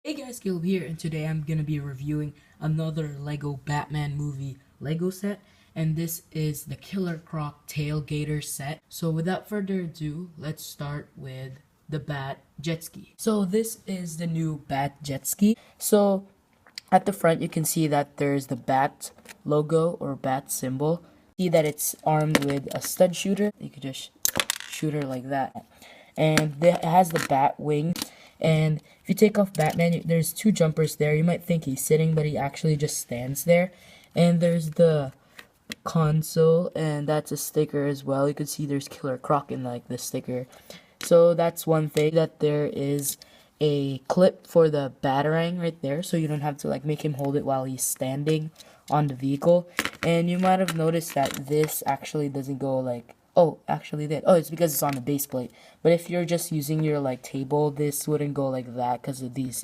Hey guys, Caleb here, and today I'm gonna be reviewing another Lego Batman movie Lego set, and this is the Killer Croc Tailgator set. So without further ado, let's start with the Bat jet ski. So this is the new Bat jet ski. So at the front you can see that there's the Bat logo or Bat symbol. See that it's armed with a stud shooter. You could just shoot her like that. And it has the bat wing. And if you take off Batman, there's two jumpers there. You might think he's sitting, but he actually just stands there. And there's the console, and that's a sticker as well. You can see there's Killer Croc in like the sticker. So that's one thing, that there is a clip for the batarang right there, so you don't have to like make him hold it while he's standing on the vehicle. And you might have noticed that this actually doesn't go like, oh, actually did. Oh, it's because it's on the base plate. But if you're just using your like table, this wouldn't go like that because of these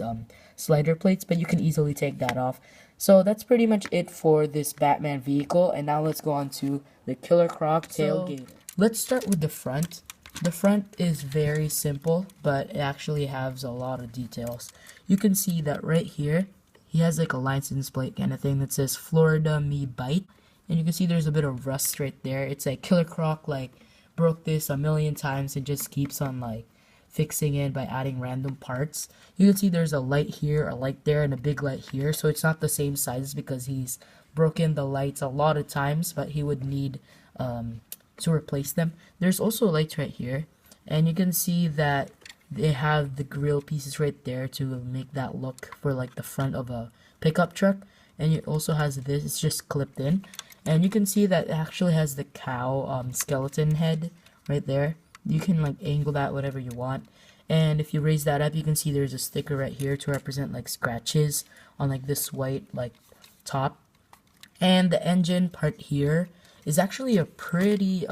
slider plates, but you can easily take that off. So that's pretty much it for this Batman vehicle. And now let's go on to the Killer Croc tailgate. Let's start with the front. The front is very simple, but it actually has a lot of details. You can see that right here, he has like a license plate kind of thing that says Florida Me Bite. And you can see there's a bit of rust right there. It's like Killer Croc like broke this a million times and just keeps on like fixing it by adding random parts. You can see there's a light here, a light there, and a big light here. So it's not the same size because he's broken the lights a lot of times, but he would need to replace them. There's also lights right here, and you can see that they have the grill pieces right there to make that look for like the front of a pickup truck. And it also has this, it's just clipped in. And you can see that it actually has the cow skeleton head right there. You can like angle that whatever you want. And if you raise that up, you can see there's a sticker right here to represent like scratches on like this white like top. And the engine part here is actually a pretty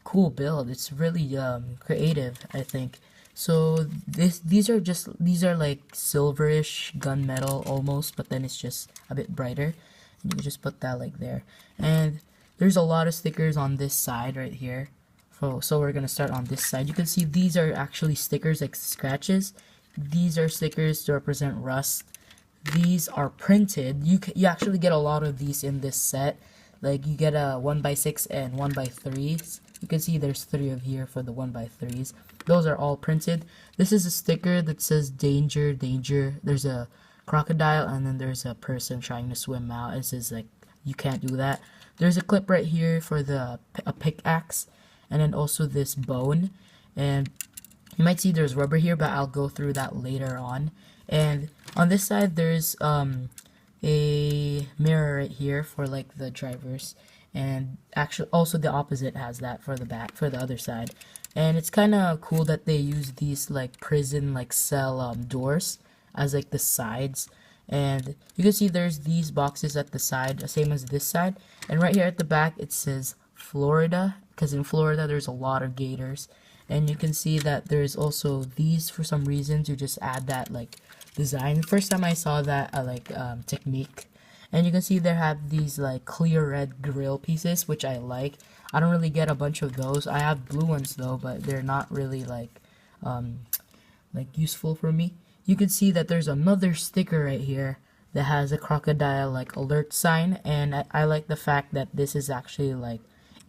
cool build. It's really creative, I think. So these are like silverish gunmetal almost, but then it's just a bit brighter. And you can just put that like there. And there's a lot of stickers on this side right here. So we're gonna start on this side. You can see these are actually stickers like scratches. These are stickers to represent rust. These are printed. You actually get a lot of these in this set. Like you get a 1x6 and 1x3s. You can see there's 3 of here for the 1x3s. Those are all printed. This is a sticker that says danger, danger. There's a crocodile and then there's a person trying to swim out. It says like you can't do that. There's a clip right here for a pickaxe, and then also this bone. And you might see there's rubber here, but I'll go through that later on. And on this side there's a mirror right here for like the drivers, and actually also the opposite has that for the other side. And it's kind of cool that they use these like prison like cell doors as like the sides. And you can see there's these boxes at the side, same as this side. And right here at the back it says Florida, because in Florida there's a lot of gators. And you can see that there's also these, for some reason, to just add that like design. First time I saw that technique. And you can see they have these like clear red grill pieces, which I like. I don't really get a bunch of those. I have blue ones though, but they're not really like useful for me. You can see that there's another sticker right here that has a crocodile like alert sign, and I like the fact that this is actually like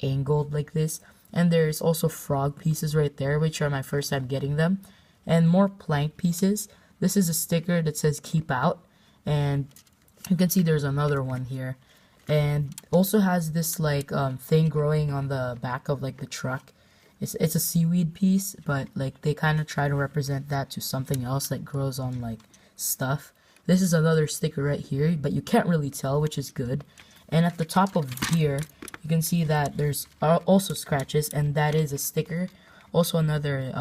angled like this. And there's also frog pieces right there, which are my first time getting them, and more plank pieces. This is a sticker that says keep out, and you can see there's another one here, and also has this like thing growing on the back of like the truck. It's a seaweed piece, but like they kind of try to represent that to something else that grows on like stuff. This is another sticker right here, but you can't really tell, which is good. And at the top of here you can see that there's also scratches, and that is a sticker. Also another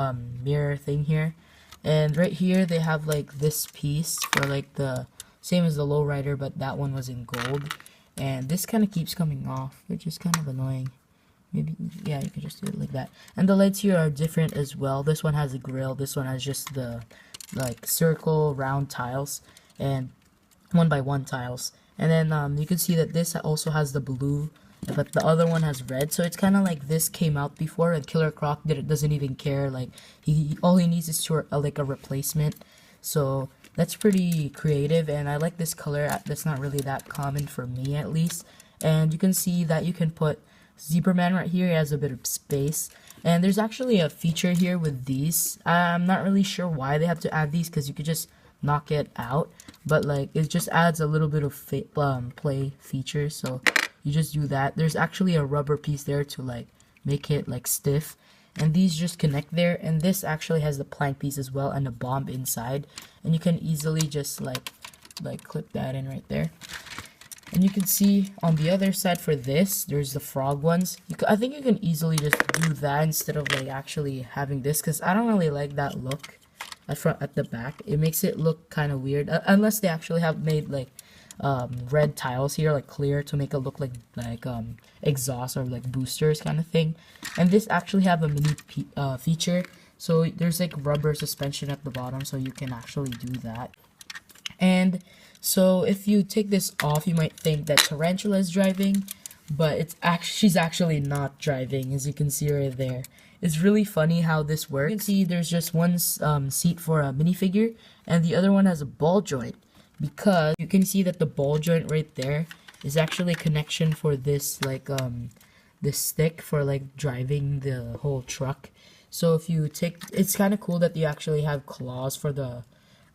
mirror thing here. And right here they have like this piece for like the same as the lowrider, but that one was in gold. And this kind of keeps coming off, which is kind of annoying. Maybe, yeah, you can just do it like that. And the lights here are different as well. This one has a grill. This one has just the like circle round tiles and 1x1 tiles. And then you can see that this also has the blue, but the other one has red. So it's kind of like this came out before, and Killer Croc doesn't even care. Like all he needs is to like a replacement. So that's pretty creative, and I like this color. That's not really that common for me, at least. And you can see that you can put Zebra Man right here. He has a bit of space, and there's actually a feature here with these. I'm not really sure why they have to add these, because you could just knock it out, but like it just adds a little bit of play feature. So you just do that. There's actually a rubber piece there to like make it like stiff, and these just connect there. And this actually has the plank piece as well and a bomb inside, and you can easily just like clip that in right there. And you can see on the other side for this, there's the frog ones. I think you can easily just do that instead of like actually having this, because I don't really like that look at the back. It makes it look kind of weird, unless they actually have made like red tiles here, like clear, to make it look like exhaust or like boosters kind of thing. And this actually have a mini feature, so there's like rubber suspension at the bottom, so you can actually do that. And so if you take this off, you might think that Tarantula is driving, but she's actually not driving, as you can see right there. It's really funny how this works. You can see there's just one seat for a minifigure, and the other one has a ball joint, because you can see that the ball joint right there is actually a connection for this this stick for like driving the whole truck. So if you take, it's kind of cool that you actually have claws for the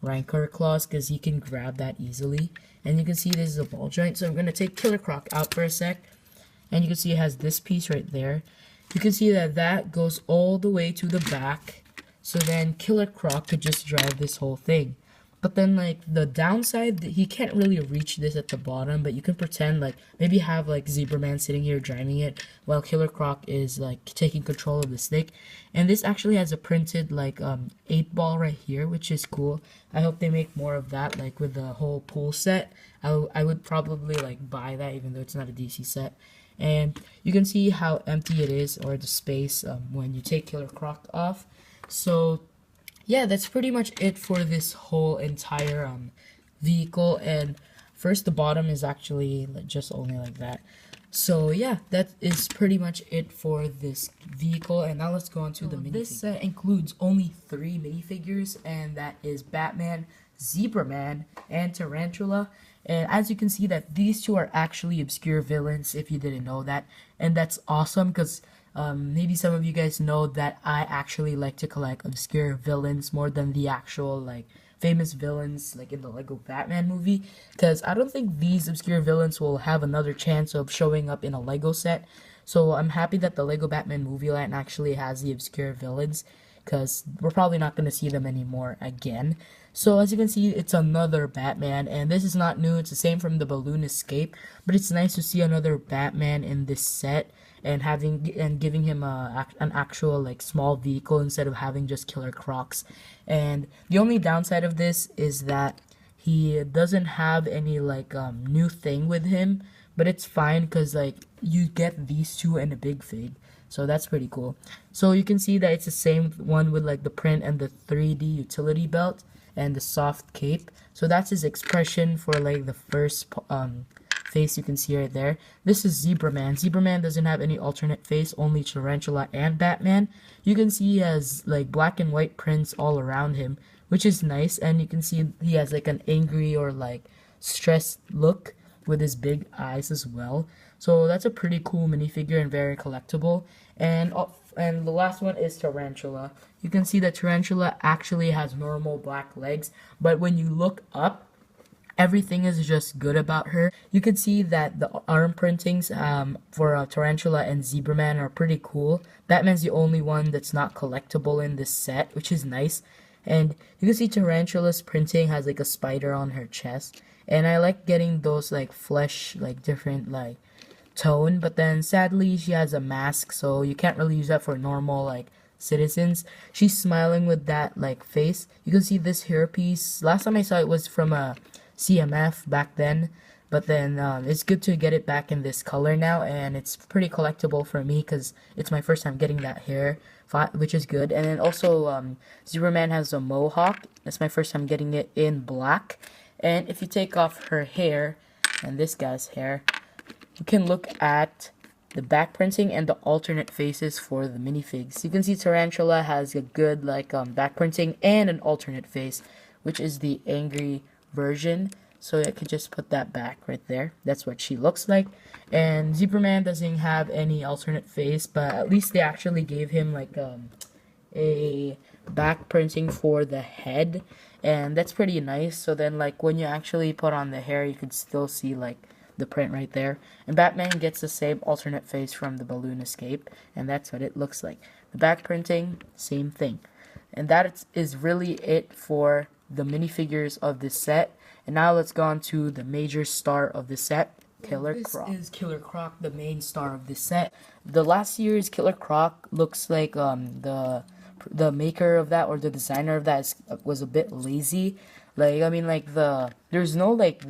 Rancor claws, because he can grab that easily. And you can see this is a ball joint. So I'm going to take Killer Croc out for a sec, and you can see it has this piece right there. You can see that that goes all the way to the back, so then Killer Croc could just drive this whole thing. But then like the downside, he can't really reach this at the bottom, but you can pretend like maybe have like Zebra Man sitting here driving it while Killer Croc is like taking control of the stick. And this actually has a printed like 8-ball right here, which is cool. I hope they make more of that, like with the whole pool set. I would probably like buy that, even though it's not a DC set. And you can see how empty it is, or the space, when you take Killer Croc off. So yeah, that's pretty much it for this whole entire vehicle. And first, the bottom is actually just only like that. So yeah, that is pretty much it for this vehicle. And now let's go on to the minifigures. This set includes only 3 minifigures, and that is Batman, Zebra Man, and Tarantula. And as you can see, that these two are actually obscure villains, if you didn't know that. And that's awesome, because maybe some of you guys know that I actually like to collect obscure villains more than the actual like famous villains like in the Lego Batman movie, because I don't think these obscure villains will have another chance of showing up in a Lego set. So I'm happy that the Lego Batman movie line actually has the obscure villains, because we're probably not going to see them anymore again. So as you can see, it's another Batman, and this is not new. It's the same from the Balloon Escape, but it's nice to see another Batman in this set, and giving him an actual like small vehicle instead of having just Killer Crocs. And the only downside of this is that he doesn't have any like new thing with him, but it's fine, because like you get these two and a big fig. So that's pretty cool. So you can see that it's the same one with like the print and the 3D utility belt and the soft cape. So that's his expression for like the first face you can see right there. This is Zebra Man. Zebra Man doesn't have any alternate face, only Tarantula and Batman. You can see he has like black and white prints all around him, which is nice. And you can see he has like an angry or like stressed look with his big eyes as well. So that's a pretty cool minifigure and very collectible. And the last one is Tarantula. You can see that Tarantula actually has normal black legs, but when you look up, everything is just good about her. You can see that the arm printings for Tarantula and Zebra Man are pretty cool. Batman's the only one that's not collectible in this set, which is nice. And you can see Tarantula's printing has like a spider on her chest. And I like getting those like flesh, like different like tone, but then sadly she has a mask, so you can't really use that for normal like citizens. She's smiling with that like face. You can see this hairpiece. Last time I saw it was from a CMF back then, but then it's good to get it back in this color now, and it's pretty collectible for me because it's my first time getting that hair, which is good. And then also Zebra Man has a mohawk. That's my first time getting it in black. And if you take off her hair and this guy's hair, you can look at the back printing and the alternate faces for the minifigs. You can see Tarantula has a good like back printing and an alternate face, which is the angry version. So I could just put that back right there. That's what she looks like. And Superman doesn't have any alternate face, but at least they actually gave him like a back printing for the head, and that's pretty nice. So then like when you actually put on the hair, you could still see like the print right there. And Batman gets the same alternate face from the balloon escape, and that's what it looks like. The back printing, same thing. And that is really it for the minifigures of this set. And now let's go on to the major star of the set, Killer Croc. This is Killer Croc, the main star of this set. The last year's Killer Croc looks like the maker of that, or the designer of that, was a bit lazy. Like, I mean, like there's no like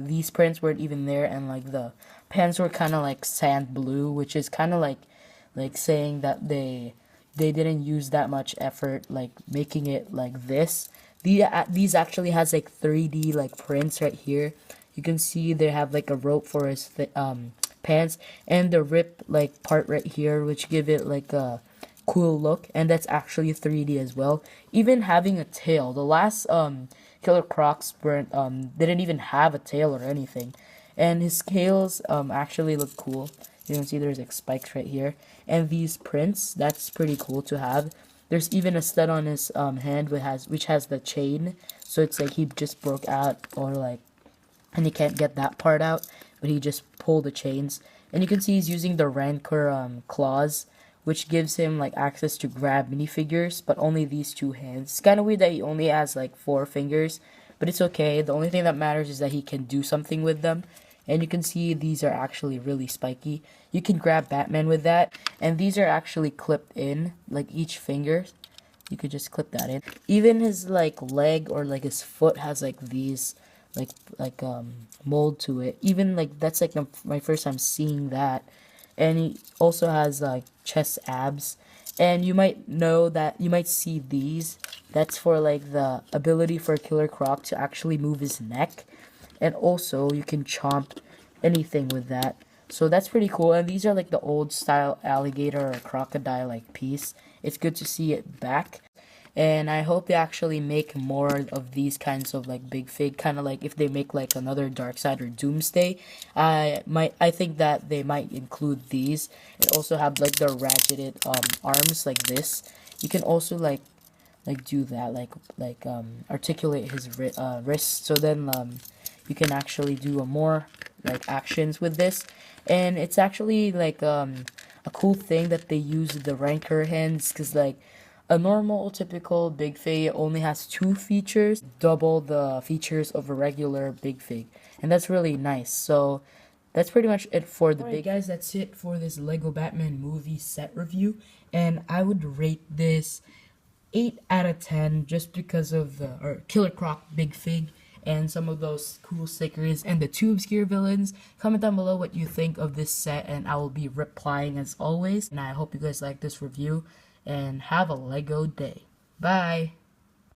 these prints weren't even there, and like the pants were kind of like sand blue, which is kind of like saying that they didn't use that much effort like making it like this. These actually has like 3D like prints right here. You can see they have like a rope for his pants, and the rip like part right here, which give it like a cool look, and that's actually 3D as well. Even having a tail. The last Killer Crocs weren't didn't even have a tail or anything, and his scales actually look cool. You can see there's like spikes right here, and these prints, that's pretty cool to have. There's even a stud on his hand which has the chain, so it's like he just broke out, or like, and he can't get that part out, but he just pulled the chains. And you can see he's using the Rancor claws, which gives him like access to grab minifigures, but only these two hands. It's kind of weird that he only has like 4 fingers, but it's okay. The only thing that matters is that he can do something with them. And you can see these are actually really spiky. You can grab Batman with that, and these are actually clipped in, like each finger. You could just clip that in. Even his like leg or like his foot has like these like mold to it. Even like that's like my first time seeing that. And he also has like chest abs, and you might know that you might see these. That's for like the ability for Killer Croc to actually move his neck, and also you can chomp anything with that. So that's pretty cool. And these are like the old style alligator or crocodile like piece. It's good to see it back. And I hope they actually make more of these kinds of like big fig, kind of like if they make like another Darkseid or Doomsday. I think that they might include these, and also have like the ratcheted arms like this. You can also like do that, like articulate his wrists, so then you can actually do more like actions with this. And it's actually like a cool thing that they use the Rancor hands, because like a normal, typical Big Fig only has 2 features, double the features of a regular Big Fig. And that's really nice. So that's pretty much it for the big guys. That's it for this Lego Batman movie set review. And I would rate this 8 out of 10 just because of the Killer Croc Big Fig and some of those cool stickers and the 2 obscure villains. Comment down below what you think of this set, and I will be replying as always. And I hope you guys like this review, and have a Lego day. Bye!